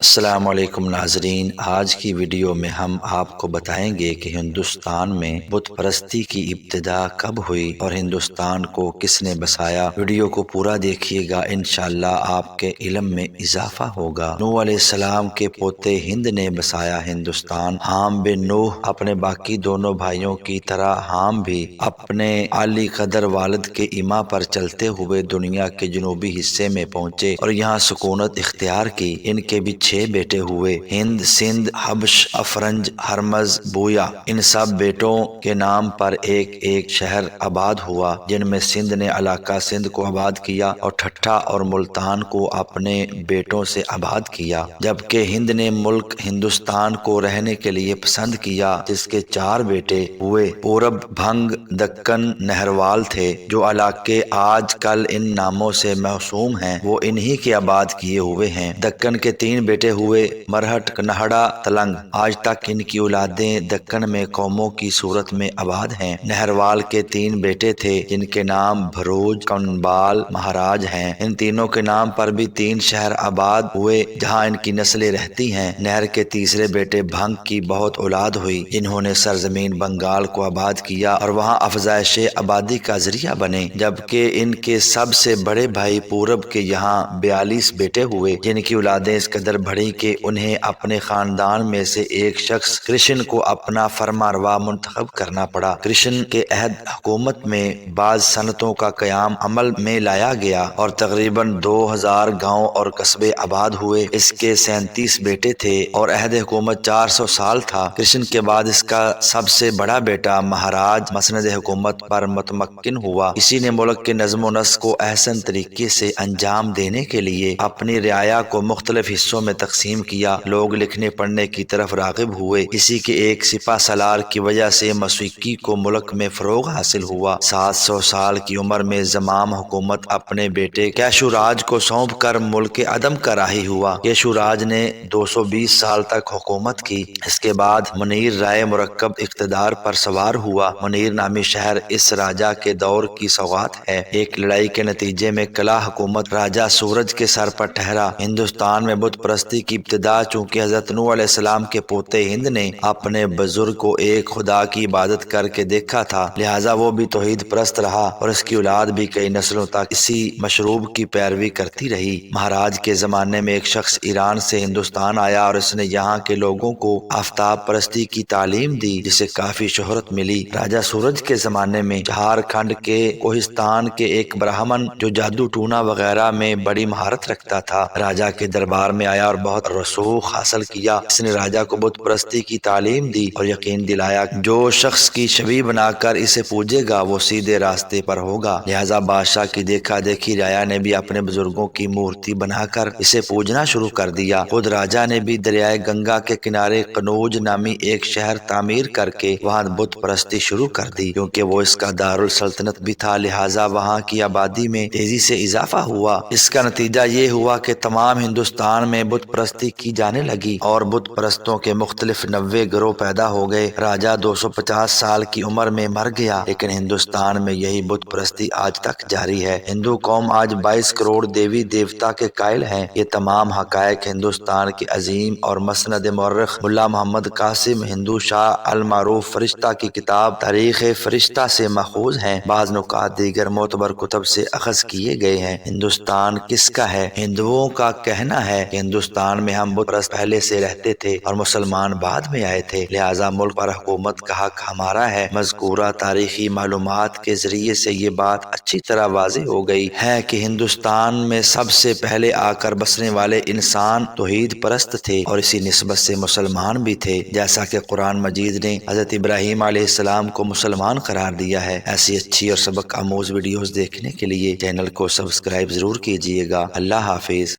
السلام علیکم ناظرین، آج کی ویڈیو میں ہم آپ کو بتائیں گے کہ ہندوستان میں بت پرستی کی ابتدا کب ہوئی اور ہندوستان کو کس نے بسایا۔ ویڈیو کو پورا دیکھیے گا، انشاءاللہ آپ کے علم میں اضافہ ہوگا۔ نوح علیہ السلام کے پوتے ہند نے بسایا ہندوستان۔ حام بن نوح اپنے باقی دونوں بھائیوں کی طرح حام بھی اپنے عالی قدر والد کے ایما پر چلتے ہوئے دنیا کے جنوبی حصے میں پہنچے اور یہاں سکونت اختیار کی۔ ان کے بھی 6 بیٹے ہوئے: ہند، سندھ، حبش، افرنج، ہرمز، بویا۔ ان سب بیٹوں کے نام پر ایک ایک شہر آباد ہوا، جن میں سندھ نے علاقہ سندھ کو آباد کیا اور ٹھٹھہ اور ملتان کو اپنے بیٹوں سے آباد کیا، جبکہ ہند نے ملک ہندوستان کو رہنے کے لیے پسند کیا، جس کے 4 بیٹے ہوئے۔ پورب، بھنگ، دکن، نہروال تھے۔ جو علاقے آج کل ان ناموں سے موسوم ہیں وہ انہی کے آباد کیے ہوئے ہیں۔ دکن کے 3 بیٹے ہوئے: مرہٹ، کنہڑا، تلنگ۔ آج تک ان کی اولادیں دکن میں قوموں کی صورت میں آباد ہیں۔ نہروال کے 3 بیٹے تھے، جن کے نام بھروج، کنبال، مہاراج ہیں۔ ان تینوں کے نام پر بھی 3 شہر آباد ہوئے جہاں ان کی نسلیں رہتی ہیں۔ نہر کے تیسرے بیٹے بھنگ کی بہت اولاد ہوئی، جنہوں نے سرزمین بنگال کو آباد کیا اور وہاں افزائش آبادی کا ذریعہ بنے، جبکہ ان کے سب سے بڑے بھائی پورب کے یہاں 42 بیٹے ہوئے، جن کی اولادیں اس قدر بڑھی کہ انہیں اپنے خاندان میں سے ایک شخص کرشن کو اپنا فرمانروا منتخب کرنا پڑا۔ کرشن کے عہد حکومت میں بعض صنعتوں کا قیام عمل میں لایا گیا اور تقریباً 2000 گاؤں اور قصبے آباد ہوئے۔ اس کے 37 بیٹے تھے اور عہد حکومت 400 سال تھا۔ کرشن کے بعد اس کا سب سے بڑا بیٹا مہاراج مسند حکومت پر متمکن ہوا۔ اسی نے ملک کے نظم و نسق کو احسن طریقے سے انجام دینے کے لیے اپنی رعایا کو مختلف حصوں میں تقسیم کیا۔ لوگ لکھنے پڑھنے کی طرف راغب ہوئے۔ اسی کے ایک سپہ سالار کی وجہ سے موسیقی کو ملک میں فروغ حاصل ہوا۔ 700 سال کی عمر میں زمام حکومت اپنے بیٹے کیشو راج کو سونپ کر ملک عدم کا راہی ہوا۔ کیشو راج نے 220 سال تک حکومت کی۔ اس کے بعد منیر رائے مرکب اقتدار پر سوار ہوا۔ منیر نامی شہر اس راجا کے دور کی سوغات ہے۔ ایک لڑائی کے نتیجے میں قلعہ حکومت راجا سورج کے سر پر ٹھہرا۔ ہندوستان میں بت پرستی کی ابتدا چونکہ حضرت نوح علیہ السلام کے پوتے ہند نے اپنے بزرگ کو ایک خدا کی عبادت کر کے دیکھا تھا، لہٰذا وہ بھی توحید پرست رہا اور اس کی اولاد بھی کئی نسلوں تک اسی مشروب کی پیروی کرتی رہی۔ مہاراج کے زمانے میں ایک شخص ایران سے ہندوستان آیا اور اس نے یہاں کے لوگوں کو آفتاب پرستی کی تعلیم دی، جسے کافی شہرت ملی۔ راجا سورج کے زمانے میں جھارکھنڈ کے کوہستان کے ایک برہمن جو جادو ٹونا وغیرہ میں بڑی مہارت رکھتا تھا، راجا کے دربار میں آیا اور بہت رسوخ حاصل کیا۔ اس نے راجا کو بت پرستی کی تعلیم دی اور یقین دلایا جو شخص کی شبیہ بنا کر اسے پوجے گا وہ سیدھے راستے پر ہوگا، لہٰذا بادشاہ کی دیکھا دیکھی راجا نے بھی اپنے بزرگوں کی مورتی بنا کر اسے پوجنا شروع کر دیا۔ خود راجا نے بھی دریائے گنگا کے کنارے قنوج نامی ایک شہر تعمیر کر کے وہاں بت پرستی شروع کر دی، کیونکہ وہ اس کا دارالسلطنت بھی تھا، لہٰذا وہاں کی آبادی میں تیزی سے اضافہ ہوا۔ اس کا نتیجہ یہ ہوا کہ تمام ہندوستان میں بت پرستی کی جانے لگی اور بت پرستوں کے مختلف 90 گروہ پیدا ہو گئے۔ راجا 250 سال کی عمر میں مر گیا، لیکن ہندوستان میں یہی بت پرستی آج تک جاری ہے۔ ہندو قوم آج 22 کروڑ دیوی دیوتا کے قائل ہیں۔ یہ تمام حقائق ہندوستان کے عظیم اور مسند مورخ ملا محمد قاسم ہندو شاہ المعروف فرشتہ کی کتاب تاریخ فرشتہ سے ماخوذ ہیں۔ بعض نکات دیگر معتبر کتب سے اخذ کیے گئے ہیں۔ ہندوستان کس کا ہے؟ ہندوؤں کا کہنا ہے کہ ہندوستان میں ہم بت پرست پہلے سے رہتے تھے اور مسلمان بعد میں آئے تھے، لہٰذا ملک پر حکومت کا حق ہمارا ہے۔ مذکورہ تاریخی معلومات کے ذریعے سے یہ بات اچھی طرح واضح ہو گئی ہے کہ ہندوستان میں سب سے پہلے آ کر بسنے والے انسان توحید پرست تھے اور اسی نسبت سے مسلمان بھی تھے، جیسا کہ قرآن مجید نے حضرت ابراہیم علیہ السلام کو مسلمان قرار دیا ہے۔ ایسی اچھی اور سبق آموز ویڈیوز دیکھنے کے لیے چینل کو سبسکرائب ضرور کیجیے گا۔ اللہ حافظ۔